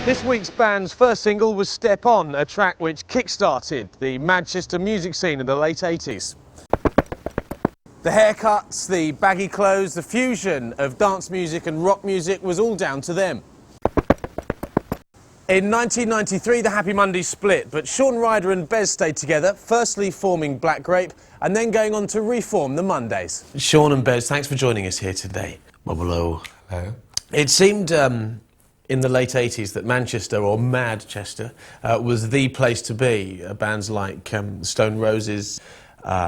This week's band's first single was Step On, a track which kick-started the Manchester music scene in the late 80s. The haircuts, the baggy clothes, the fusion of dance music and rock music was all down to them. In 1993, the Happy Mondays split, but Shaun Ryder and Bez stayed together, firstly forming Black Grape, and then going on to reform the Mondays. Shaun and Bez, thanks for joining us here today. Well, hello. Hello. It seemed in the late 80s that Manchester, or Madchester, was the place to be. Bands like Stone Roses,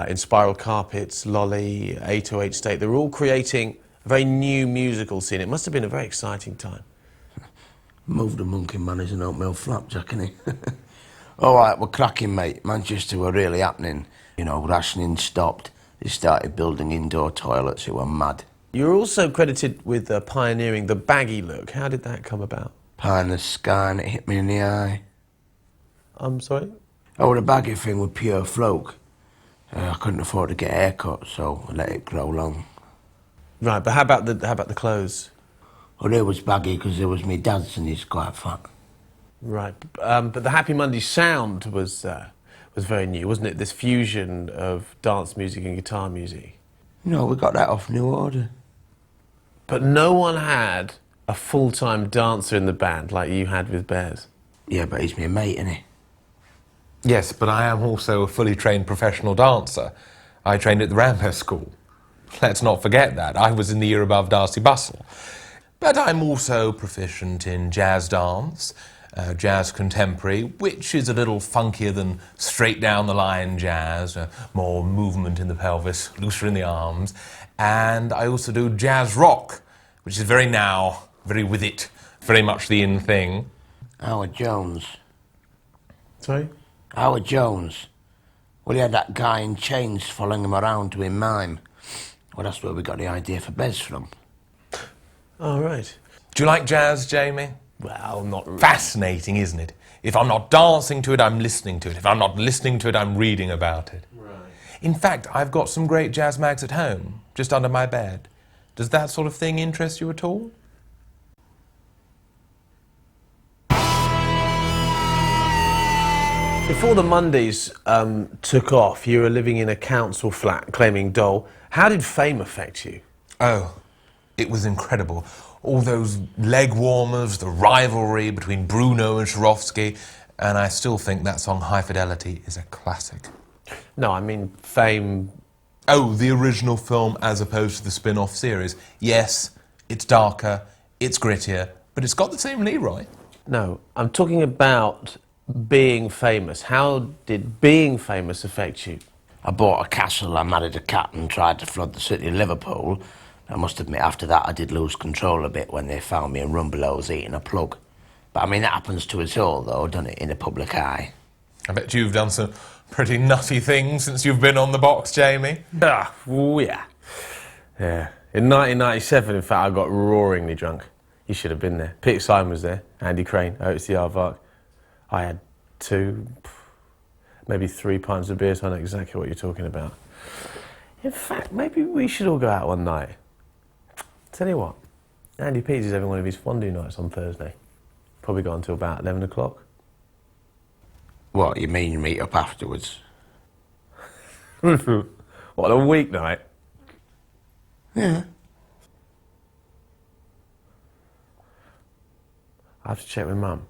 In Spiral Carpets, Lolly, 808 State, they were all creating a very new musical scene. It must have been a very exciting time. Moved the monkey man is an oatmeal flapjack, innit? All right, we're cracking, mate. Manchester were really happening. You know, rationing stopped. They started building indoor toilets. It were mad. You're also credited with pioneering the baggy look. How did that come about? Pie in the sky and it hit me in the eye. I'm sorry? Oh, the baggy thing was pure floke. I couldn't afford to get a haircut, so I let it grow long. Right, but how about the clothes? Well, it was baggy because it was my dad's and he's quite fat. Right, but the Happy Mondays sound was very new, wasn't it? This fusion of dance music and guitar music. No, we got that off New Order. But no one had a full-time dancer in the band like you had with Bez. Yeah, but he's my mate, isn't he? Yes, but I am also a fully trained professional dancer. I trained at the Ramhurst School. Let's not forget that. I was in the year above Darcy Bustle. But I'm also proficient in jazz dance, jazz contemporary, which is a little funkier than straight down the line jazz, more movement in the pelvis, looser in the arms. And I also do jazz rock, which is very now, very with it, very much the in thing. Howard Jones. Sorry? Howard Jones. Well, he had that guy in chains following him around doing mime. Well, that's where we got the idea for Bez from. Oh, right. Do you like jazz, Jamie? Well, not really. Fascinating, isn't it? If I'm not dancing to it, I'm listening to it. If I'm not listening to it, I'm reading about it. Right. In fact, I've got some great jazz mags at home, just under my bed. Does that sort of thing interest you at all? Before the Mondays took off, you were living in a council flat claiming dole. How did fame affect you? Oh, it was incredible. All those leg warmers, the rivalry between Bruno and Swarovski, and I still think that song High Fidelity is a classic. No, I mean fame. Oh, the original film as opposed to the spin-off series. Yes, it's darker, it's grittier, but it's got the same Leroy. No, I'm talking about being famous. How did being famous affect you? I bought a castle, I married a cat and tried to flood the city of Liverpool. I must admit, after that, I did lose control a bit when they found me in Rumbelows eating a plug. But I mean, that happens to us all, though, doesn't it, in the public eye? I bet you've done some pretty nutty things since you've been on the box, Jamie. Ah, oh yeah. Yeah. In 1997, in fact, I got roaringly drunk. You should have been there. Peter Simon was there, Andy Crane, Oates the Aardvark. I had 2, maybe 3 pints of beer, so I know exactly what you're talking about. In fact, maybe we should all go out one night. Tell you what, Andy Pease is having one of his fondue nights on Thursday. Probably go until about 11 o'clock. What, you mean you meet up afterwards? What, a weeknight? Yeah. I have to check with Mum.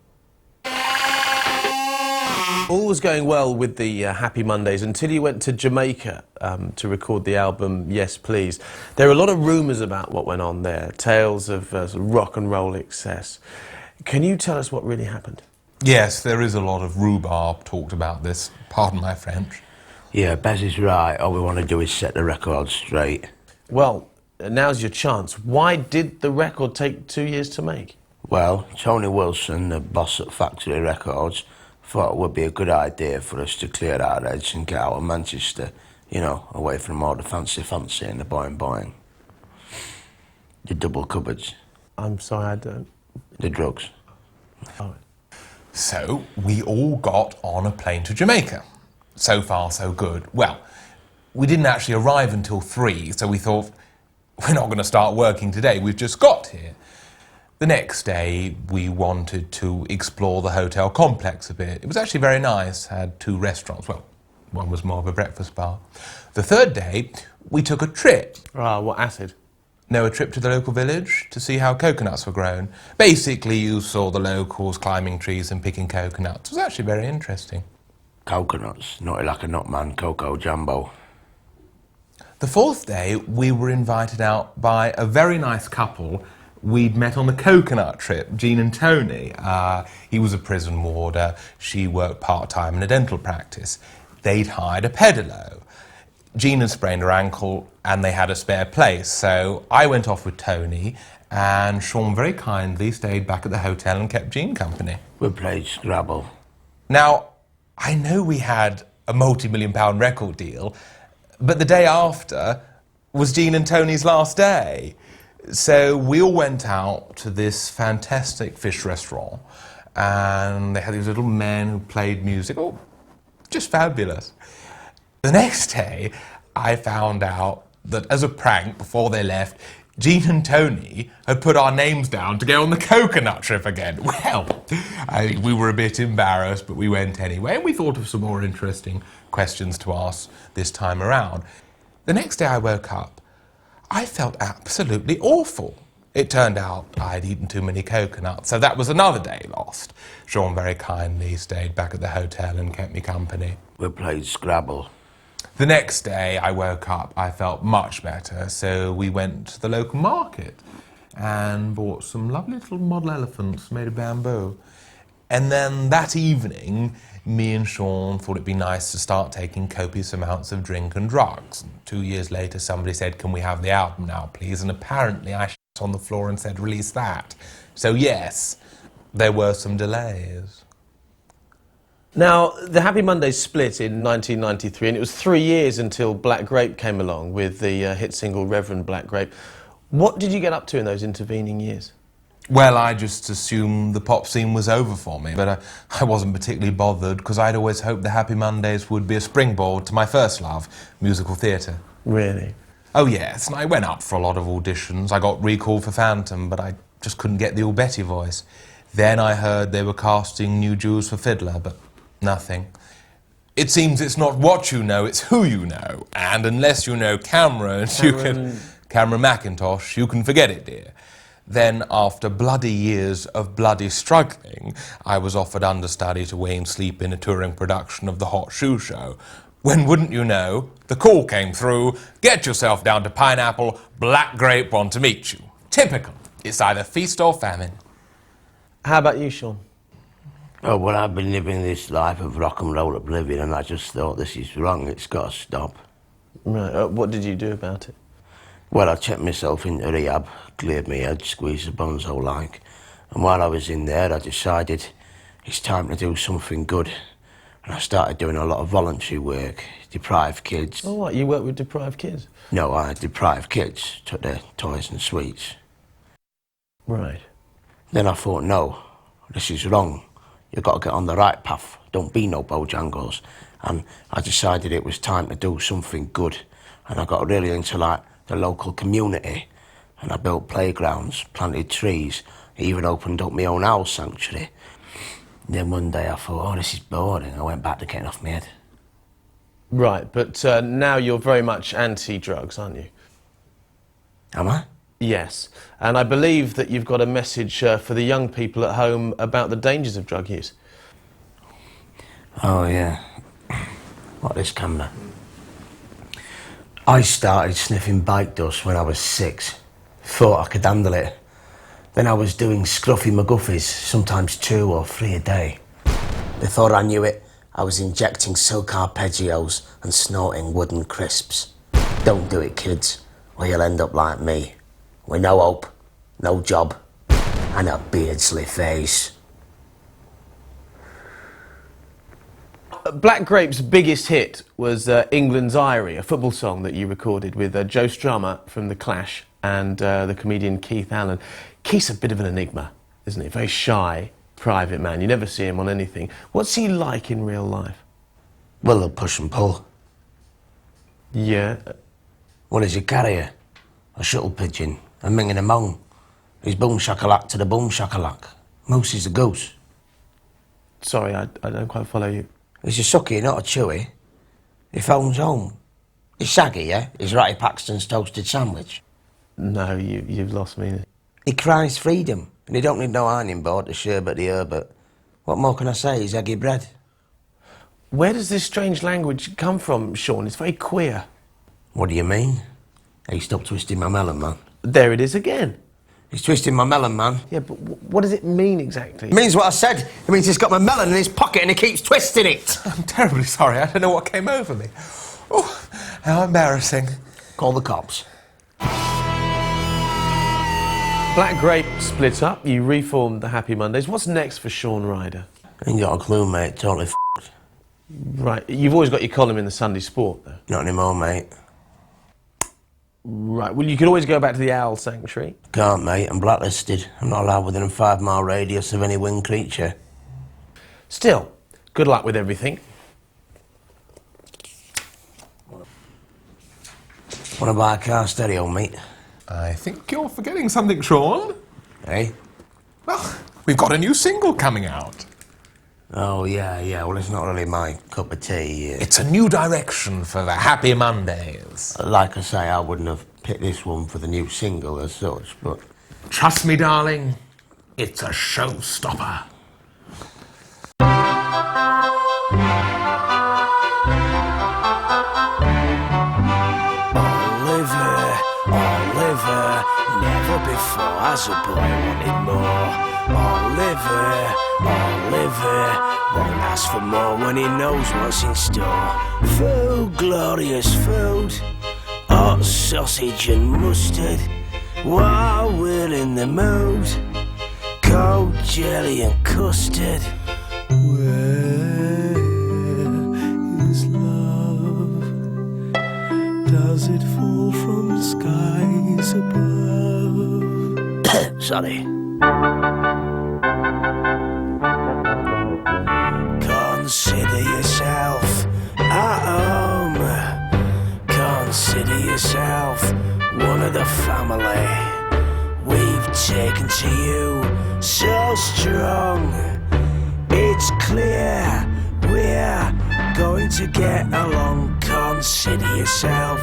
All was going well with the Happy Mondays until you went to Jamaica to record the album Yes Please. There are a lot of rumours about what went on there, tales of sort of rock and roll excess. Can you tell us what really happened? Yes, there is a lot of rhubarb talked about this, pardon my French. Yeah, Bez is right. All we want to do is set the record straight. Well, now's your chance. Why did the record take 2 years to make? Well, Tony Wilson, the boss at Factory Records, thought it would be a good idea for us to clear our heads and get out of Manchester, you know, away from all the fancy and the boing. The double cupboards. I'm sorry, I don't... The drugs. Oh. So, we all got on a plane to Jamaica. So far, so good. Well, we didn't actually arrive until 3, so we thought, we're not going to start working today, we've just got here. The next day, we wanted to explore the hotel complex a bit. It was actually very nice, had 2 restaurants. Well, one was more of a breakfast bar. The third day, we took a trip. Ah, what acid? No, a trip to the local village to see how coconuts were grown. Basically, you saw the locals climbing trees and picking coconuts. It was actually very interesting. Coconuts, naughty like a nutman, Coco Jumbo. The fourth day, we were invited out by a very nice couple we'd met on the coconut trip, Jean and Tony. He was a prison warder. She worked part-time in a dental practice. They'd hired a pedalo. Jean had sprained her ankle and they had a spare place, so I went off with Tony and Sean very kindly stayed back at the hotel and kept Jean company. We played Scrabble. Now, I know we had a multi-million-pound record deal, but the day after was Jean and Tony's last day. So we all went out to this fantastic fish restaurant and they had these little men who played music. Oh, just fabulous. The next day, I found out that as a prank before they left, Jean and Tony had put our names down to go on the coconut trip again. Well, we were a bit embarrassed, but we went anyway, and we thought of some more interesting questions to ask this time around. The next day I woke up, I felt absolutely awful. It turned out I'd eaten too many coconuts, so that was another day lost. Sean very kindly stayed back at the hotel and kept me company. We played Scrabble. The next day I woke up, I felt much better, so we went to the local market and bought some lovely little model elephants made of bamboo. And then that evening, me and Sean thought it'd be nice to start taking copious amounts of drink and drugs. And 2 years later, somebody said, "Can we have the album now, please?" And apparently I shit on the floor and said, "Release that." So yes, there were some delays. Now, the Happy Mondays split in 1993, and it was 3 years until Black Grape came along with the hit single Reverend Black Grape. What did you get up to in those intervening years? Well, I just assumed the pop scene was over for me, but I wasn't particularly bothered because I'd always hoped the Happy Mondays would be a springboard to my first love, musical theatre. Really? Oh yes, and I went up for a lot of auditions. I got recalled for Phantom, but I just couldn't get the old Betty voice. Then I heard they were casting New Jews for Fiddler, but nothing. It seems it's not what you know, it's who you know. And unless you know Cameron McIntosh, you can forget it, dear. Then, after bloody years of bloody struggling, I was offered understudy to Wayne Sleep in a touring production of The Hot Shoe Show. When, wouldn't you know, the call came through, "Get yourself down to Pineapple, Black Grape want to meet you." Typical. It's either feast or famine. How about you, Sean? Oh, well, I've been living this life of rock and roll oblivion, and I just thought, this is wrong, it's got to stop. Right. What did you do about it? Well, I checked myself into rehab, cleared my head, squeezed the bonzo like, and while I was in there, I decided it's time to do something good. And I started doing a lot of voluntary work, deprived kids. Oh, what, you work with deprived kids? No, I deprived kids, took their toys and sweets. Right. Then I thought, no, this is wrong. You've got to get on the right path. Don't be no Bojangles. And I decided it was time to do something good. And I got really into, like, the local community. And I built playgrounds, planted trees, even opened up my own owl sanctuary. And then one day I thought, oh, this is boring. I went back to getting off my head. Right, but now you're very much anti-drugs, aren't you? Am I? Yes, and I believe that you've got a message for the young people at home about the dangers of drug use. Oh, yeah. What, this camera? I started sniffing bike dust when I was 6. Thought I could handle it. Then I was doing scruffy McGuffies, sometimes 2 or 3 a day. Before I knew it, I was injecting silk arpeggios and snorting wooden crisps. Don't do it, kids, or you'll end up like me. With no hope, no job, and a beardsley face. Black Grape's biggest hit was England's Irie, a football song that you recorded with Joe Strummer from The Clash and the comedian Keith Allen. Keith's a bit of an enigma, isn't he? Very shy, private man. You never see him on anything. What's he like in real life? Well, they'll push and pull. Yeah. What is your carrier? A shuttle pigeon? A ming and a mong? He's boom shakalak to the boom shakalak. Moose is the goose. Sorry, I don't quite follow you. He's a sucky, not a chewy. He phones home. He's Shaggy, yeah? He's Ratty Paxton's toasted sandwich. No, you've lost me. He cries freedom, and he don't need no ironing board to sherbet the Herbert. What more can I say? He's eggy bread. Where does this strange language come from, Sean? It's very queer. What do you mean? Hey, stop twisting my melon, man. There it is again. He's twisting my melon, man. Yeah, but what does it mean exactly? It means what I said. It means he's got my melon in his pocket and he keeps twisting it. I'm terribly sorry. I don't know what came over me. Oh, how embarrassing. Call the cops. Black Grape split up, you reformed the Happy Mondays. What's next for Sean Ryder? Ain't got a clue, mate. Totally f***ed. Right, you've always got your column in the Sunday Sport, though. Not anymore, mate. Right, well, you could always go back to the Owl Sanctuary. Can't, mate. I'm blacklisted. I'm not allowed within a 5-mile radius of any winged creature. Still, good luck with everything. Want to buy a car stereo, mate? I think you're forgetting something, Sean. Hey? Well, we've got a new single coming out. Oh, yeah. Well, it's not really my cup of tea. It's a new direction for the Happy Mondays. Like I say, I wouldn't have picked this one for the new single as such, but... Trust me, darling, it's a showstopper. Oliver, never before as a boy wanted more. Oliver, won't ask for more when he knows what's in store. Food, glorious food, hot sausage and mustard. While we're in the mood, cold jelly and custard. Where is love? Does it fall from skies above? Sorry. Consider yourself at home. Consider yourself one of the family. We've taken to you so strong. It's clear we're going to get along. Consider yourself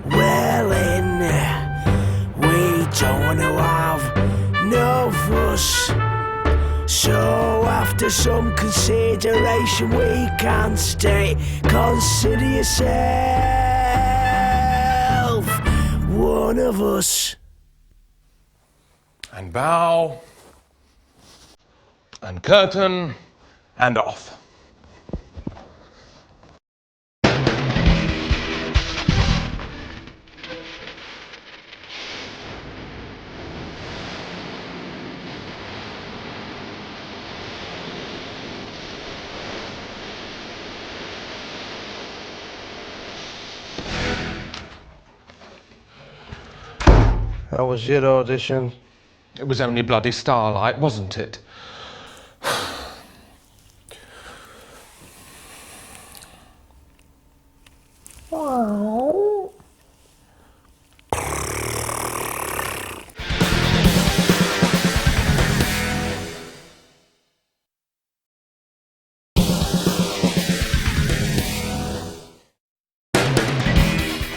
well in. We don't want to have no fuss. So after some consideration we can stay. Consider yourself one of us. And bow, and curtain, and off. How was your audition? It was only bloody starlight, wasn't it?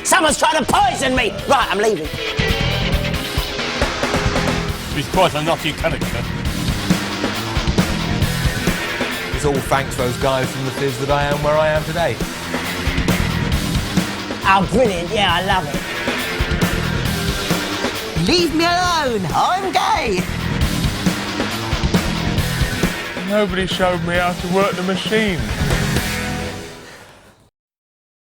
Someone's trying to poison me! Right, I'm leaving. He's quite a naughty character. It's all thanks to those guys from the Fizz that I am where I am today. Oh, brilliant. Yeah, I love it. Leave me alone. I'm gay. Nobody showed me how to work the machine.